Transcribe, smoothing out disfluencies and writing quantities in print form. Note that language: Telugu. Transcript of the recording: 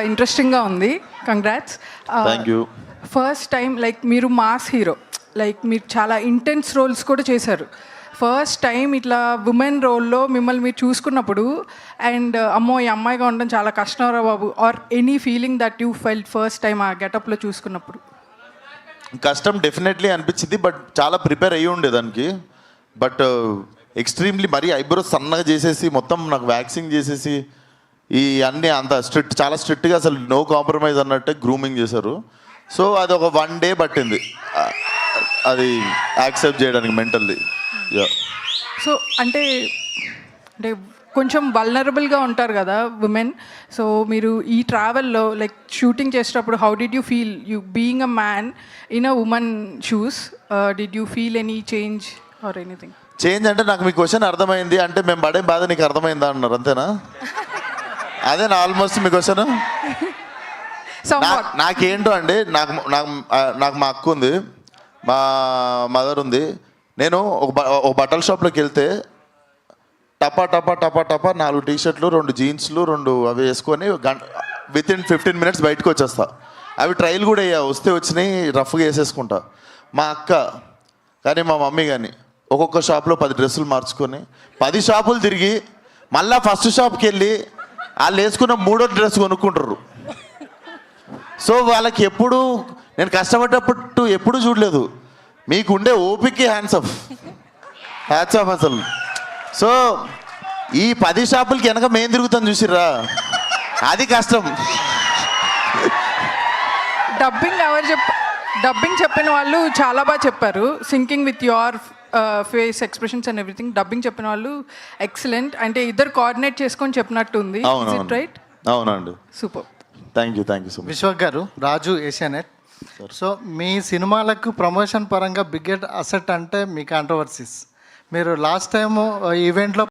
ఇంట్రెస్టింగ్గా ఉంది. Congrats. Thank you. First time like మీరు మాస్ హీరో, లైక్ మీరు చాలా ఇంటెన్స్ రోల్స్ కూడా చేశారు. ఫస్ట్ టైం ఇట్లా ఉమెన్ రోల్లో మిమ్మల్ని మీరు చూసుకున్నప్పుడు అండ్ అమ్మో ఈ అమ్మాయిగా ఉండడం చాలా కష్టంరా బాబు are any feeling that you felt first time ఆ గెటప్లో చూసుకున్నప్పుడు? కష్టం డెఫినెట్లీ అనిపించింది, బట్ చాలా ప్రిపేర్ అయ్యి ఉండే దానికి. బట్ ఎక్స్ట్రీమ్లీ మరీ ఐబ్రోస్ సన్నగా చేసేసి మొత్తం నాకు వ్యాక్సింగ్ చేసేసి ఈ అన్నీ అంత స్ట్రిక్ట్, చాలా స్ట్రిక్ట్గా అసలు నో కాంప్రమైజ్ అన్నట్టే గ్రూమింగ్ చేశారు. సో అది ఒక 1 day పట్టింది అది యాక్సెప్ట్ చేయడానికి మెంటల్లీ. సో అంటే అంటే కొంచెం వల్నరబుల్గా ఉంటారు కదా ఉమెన్. సో మీరు ఈ ట్రావెల్లో లైక్ షూటింగ్ చేసేటప్పుడు how did you feel you being a man in a women shoes? Did you feel any change or anything? Change అంటే నాకు మీ క్వశ్చన్ అర్థమైంది అంటే మేము పడే బాధ నీకు అర్థమైందా అన్నారు, అంతేనా? అదేనా ఆల్మోస్ట్ మీ క్వశ్చన్? నాకేంటో అండి, నాకు మా అక్క ఉంది, మా మదర్ ఉంది. నేను ఒక బట్టల షాప్లోకి వెళ్తే టపా టపా టపా టపా 4 టీ-షర్ట్లు 2 జీన్స్లు 2 అవి వేసుకొని వితిన్ 15 minutes బయటకు వచ్చేస్తా. అవి ట్రైల్ కూడా అయ్యా, వస్తే వచ్చినాయి రఫ్గా వేసేసుకుంటా. మా అక్క కానీ మా మమ్మీ కానీ ఒక్కొక్క షాప్లో 10 డ్రెస్సులు మార్చుకొని 10 షాపులు తిరిగి మళ్ళీ ఫస్ట్ షాప్కి వెళ్ళి వాళ్ళు వేసుకున్న 3వ డ్రెస్ కొనుక్కుంటారు. సో వాళ్ళకి ఎప్పుడు నేను కష్టపడ్డప్పుడు ఎప్పుడు చూడలేదు. మీకుండే ఓపిక్కి హ్యాండ్స్ ఆఫ్ అసలు. సో ఈ 10 షాపులకి వెనక మేము తిరుగుతాం చూసిర్రా, అది కష్టం. డబ్బింగ్ చెప్పిన వాళ్ళు చాలా బాగా చెప్పారు. Sinking with your face expressions and everything. Dubbing చెప్పిన వాళ్ళు ఎక్సలెంట్. అంటే ఇద్దరు కోఆర్డినేట్ చేసుకొని చెప్పినట్టు ఉంది. రైట్? అవునండి. Super. Thank you so much. Vishwak గారు, రాజు ఏషియానెట్. సో మీ సినిమాలకు ప్రమోషన్ పరంగా బిగ్గెస్ట్ అసెట్ అంటే మీ కాంట్రవర్సీస్. మీరు లాస్ట్ టైం ఈవెంట్లో